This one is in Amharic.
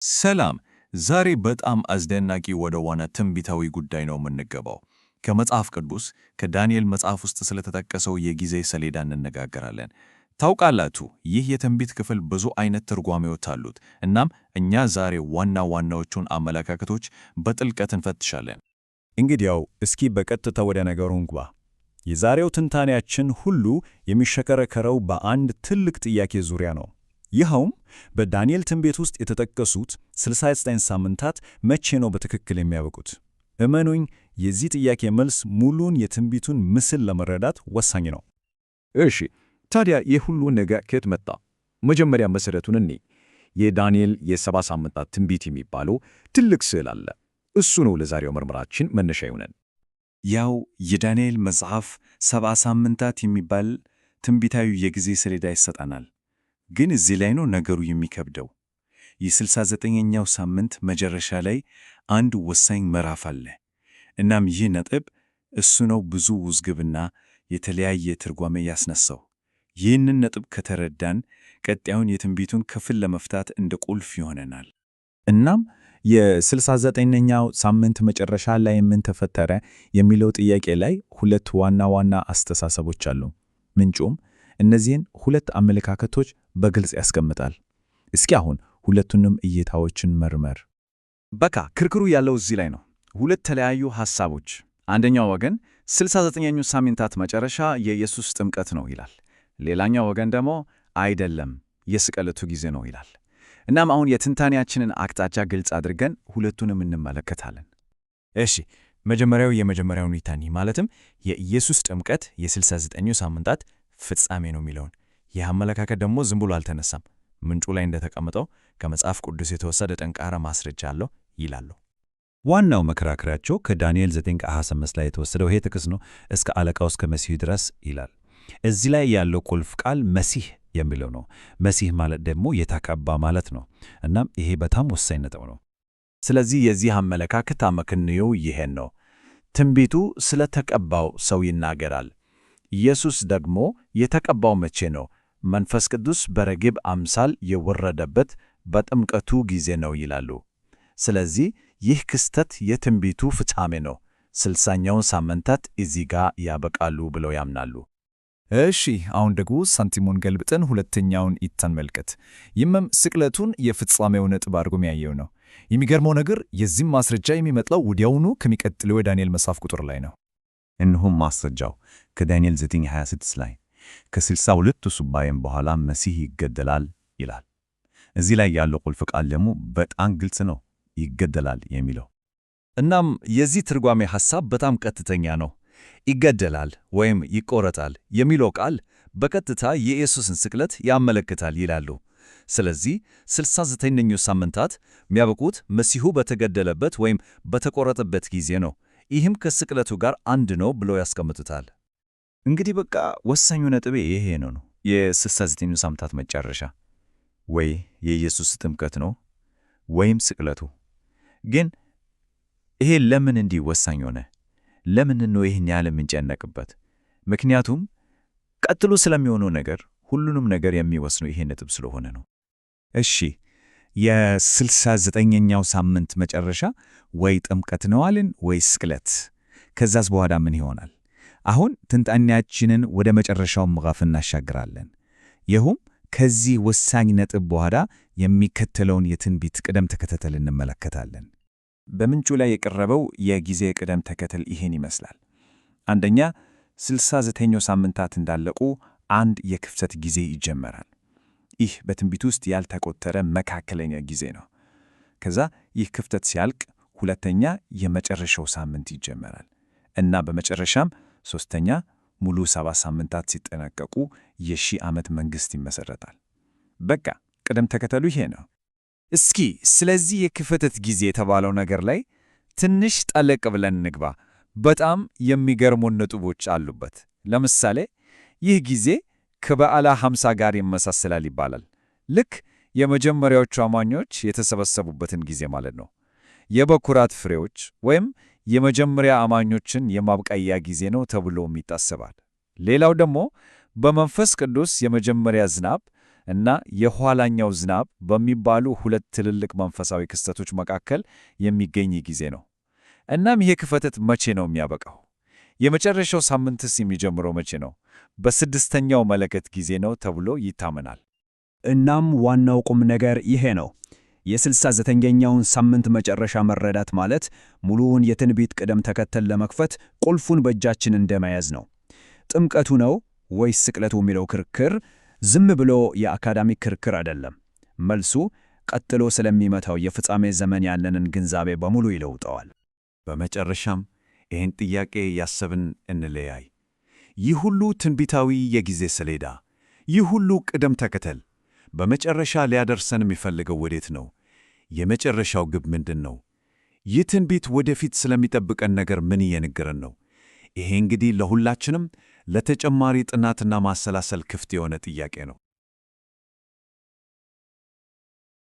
ሰላም። ዛሬ በጣም አስደናቂ ወደ ሆነ ትንቢታዊ ጉዳይ ነው የምንገባው። ከመጽሐፍ ቅዱስ ከዳንኤል መጽሐፍ ውስጥ ስለተጠቀሰው የጊዜ ሰሌዳ እንነጋገራለን። ታውቃላችሁ፣ ይህ የትንቢት ክፍል ብዙ አይነት ትርጓሜዎች አሉት። እናም እኛ ዛሬ ዋና ዋናዎቹን አመለካከቶች በጥልቀት እንፈትሻለን። እንግዲያው እስኪ በቀጥታ ወደ ነገሩ እንግባ። የዛሬው ትንታኔያችን ሁሉ የሚሽከረከረው በአንድ ትልቅ ጥያቄ ዙሪያ ነው። ይኸውም በዳንኤል ትንቢት ውስጥ የተጠቀሱት 69 ሳምንታት መቼ ነው በትክክል የሚያበቁት? እመኑኝ፣ የዚህ ጥያቄ መልስ ሙሉን የትንቢቱን ምስል ለመረዳት ወሳኝ ነው። እሺ፣ ታዲያ ይህ ሁሉ ነገር ከየት መጣ? መጀመሪያ መሠረቱን እንይ። የዳንኤል የ70 ሳምንታት ትንቢት የሚባለው ትልቅ ስዕል አለ። እሱ ነው ለዛሬው ምርመራችን መነሻ ይሆነን። ያው የዳንኤል መጽሐፍ 70 ሳምንታት የሚባል ትንቢታዊ የጊዜ ሰሌዳ ይሰጠናል። ግን እዚህ ላይ ነው ነገሩ የሚከብደው። የ69ኛው ሳምንት መጨረሻ ላይ አንድ ወሳኝ ምዕራፍ አለ። እናም ይህ ነጥብ እሱ ነው ብዙ ውዝግብና የተለያየ ትርጓሜ ያስነሳው። ይህንን ነጥብ ከተረዳን ቀጣዩን የትንቢቱን ክፍል ለመፍታት እንደ ቁልፍ ይሆነናል። እናም የ69ኛው ሳምንት መጨረሻ ላይ ምን ተፈጠረ የሚለው ጥያቄ ላይ ሁለት ዋና ዋና አስተሳሰቦች አሉ። ምንጩም እነዚህን ሁለት አመለካከቶች በግልጽ ያስቀምጣል። እስኪ አሁን ሁለቱንም እይታዎችን መርመር። በቃ ክርክሩ ያለው እዚህ ላይ ነው። ሁለት ተለያዩ ሐሳቦች። አንደኛው ወገን 69ኛው ሳምንታት መጨረሻ የኢየሱስ ጥምቀት ነው ይላል። ሌላኛው ወገን ደግሞ አይደለም፣ የስቅለቱ ጊዜ ነው ይላል። እናም አሁን የትንታኔያችንን አቅጣጫ ግልጽ አድርገን ሁለቱንም እንመለከታለን። እሺ፣ የመጀመሪያውን ይታኒ ማለትም የኢየሱስ ጥምቀት የ69ኙ ሳምንታት ፍጻሜ ነው የሚለውን። ይህ አመለካከት ደግሞ ዝም ብሎ አልተነሳም። ምንጩ ላይ እንደተቀመጠው ከመጽሐፍ ቅዱስ የተወሰደ ጠንካራ ማስረጃ አለው ይላሉ። ዋናው መከራከሪያቸው ከዳንኤል 9:28 ላይ የተወሰደው ይሄ ጥቅስ ነው። እስከ አለቃው እስከ መሲሁ ድረስ ይላል። እዚህ ላይ ያለው ቁልፍ ቃል መሲህ የሚለው ነው። መሲህ ማለት ደግሞ የተቀባ ማለት ነው። እናም ይሄ በጣም ወሳኝ ነጥብ ነው። ስለዚህ የዚህ አመለካከት አመክንዮ ይሄን ነው። ትንቢቱ ስለ ተቀባው ሰው ይናገራል። ኢየሱስ ደግሞ የተቀባው መቼ ነው? መንፈስ ቅዱስ በርግብ አምሳል የወረደበት በጥምቀቱ ጊዜ ነው ይላሉ። ስለዚህ ይህ ክስተት የትንቢቱ ፍጻሜ ነው። 60ኛውን ሳምንታት እዚህ ጋር ያበቃሉ ብለው ያምናሉ። እሺ፣ አሁን ደግሞ ሳንቲሙን ገልብጠን ሁለተኛውን እንመልከት። ይህም ስቅለቱን የፍጻሜው ነጥብ አድርጎ የሚያየው ነው። የሚገርመው ነገር የዚህም ማስረጃ የሚመጣው ወዲያውኑ ከሚቀጥለው የዳንኤል መጽሐፍ ቁጥር ላይ ነው። እነሆም ማስረጃው ከዳንኤል 9:26 ላይ ከ62ቱ ሱባዔም በኋላ መሲህ ይገደላል ይላል። እዚህ ላይ ያለው ቁልፍ ቃል ደግሞ በጣም ግልጽ ነው፣ ይገደላል የሚለው። እናም የዚህ ትርጓሜ ሐሳብ በጣም ቀጥተኛ ነው። ይገደላል ወይም ይቆረጣል የሚለው ቃል በቀጥታ የኢየሱስን ስቅለት ያመለክታል ይላሉ። ስለዚህ 69ኛው ሳምንታት የሚያበቁት መሲሁ በተገደለበት ወይም በተቆረጠበት ጊዜ ነው። ይህም ከስቅለቱ ጋር አንድ ነው ብለው ያስቀምጡታል። እንግዲህ በቃ ወሳኙ ነጥቤ ይሄ ነው። የ69ኙ ሳምንታት መጨረሻ ወይ የኢየሱስ ጥምቀት ነው ወይም ስቅለቱ። ግን ይሄ ለምን እንዲህ ወሳኝ ሆነ? ለምን ነው ይህን ያህል የምንጨነቅበት? ምክንያቱም ቀጥሎ ስለሚሆነው ነገር ሁሉንም ነገር የሚወስነው ይሄ ነጥብ ስለሆነ ነው። እሺ፣ የ69ኛው ሳምንት መጨረሻ ወይ ጥምቀት ነው አልን ወይ ስቅለት? ከዛስ በኋላ ምን ይሆናል? አሁን ትንታኔያችንን ወደ መጨረሻው ምዕራፍ እናሻግራለን። ይህም ከዚህ ወሳኝ ነጥብ በኋላ የሚከተለውን የትንቢት ቅደም ተከተል እንመለከታለን። በምንጩ ላይ የቀረበው የጊዜ ቅደም ተከተል ይህን ይመስላል። አንደኛ፣ 69ኛው ሳምንታት እንዳለቁ አንድ የክፍተት ጊዜ ይጀመራል። ይህ በትንቢት ውስጥ ያልተቆጠረ መካከለኛ ጊዜ ነው። ከዛ ይህ ክፍተት ሲያልቅ ሁለተኛ የመጨረሻው ሳምንት ይጀመራል እና በመጨረሻም ሦስተኛ ሙሉ 70 ሳምንታት ሲጠናቀቁ የ1000 ዓመት መንግሥት ይመሠረታል። በቃ ቅደም ተከተሉ ይሄ ነው። እስኪ ስለዚህ የክፍተት ጊዜ የተባለው ነገር ላይ ትንሽ ጠለቅ ብለን እንግባ። በጣም የሚገርሙ ነጥቦች አሉበት። ለምሳሌ ይህ ጊዜ ከበዓለ ሃምሳ ጋር ይመሳሰላል ይባላል። ልክ የመጀመሪያዎቹ አማኞች የተሰበሰቡበትን ጊዜ ማለት ነው። የበኩራት ፍሬዎች ወይም የመጀመሪያ አማኞችን የማብቃያ ጊዜ ነው ተብሎም ይታሰባል። ሌላው ደግሞ በመንፈስ ቅዱስ የመጀመሪያ ዝናብ እና የኋላኛው ዝናብ በሚባሉ ሁለት ትልልቅ መንፈሳዊ ክስተቶች መካከል የሚገኝ ጊዜ ነው። እናም ይሄ ክፈተት መቼ ነው የሚያበቃው? የመጨረሻው ሳምንትስ የሚጀምረው መቼ ነው? በስድስተኛው መለከት ጊዜ ነው ተብሎ ይታመናል። እናም ዋናው ቁም ነገር ይሄ ነው። የ69ኛውን ሳምንት መጨረሻ መረዳት ማለት ሙሉውን የትንቢት ቅደም ተከተል ለመክፈት ቁልፉን በእጃችን እንደመያዝ ነው። ጥምቀቱ ነው ወይስ ስቅለቱ የሚለው ክርክር ዝም ብሎ የአካዳሚክ ክርክር አይደለም። መልሱ ቀጥሎ ስለሚመታው የፍጻሜ ዘመን ያለንን ግንዛቤ በሙሉ ይለውጠዋል። በመጨረሻም ይህን ጥያቄ ያሰብን እንለያይ። ይህ ሁሉ ትንቢታዊ የጊዜ ሰሌዳ፣ ይህ ሁሉ ቅደም ተከተል በመጨረሻ ሊያደርሰን የሚፈልገው ወዴት ነው? የመጨረሻው ግብ ምንድን ነው? ይህ ትንቢት ወደፊት ስለሚጠብቀን ነገር ምን እየነገረን ነው? ይሄ እንግዲህ ለሁላችንም ለተጨማሪ ጥናትና ማሰላሰል ክፍት የሆነ ጥያቄ ነው።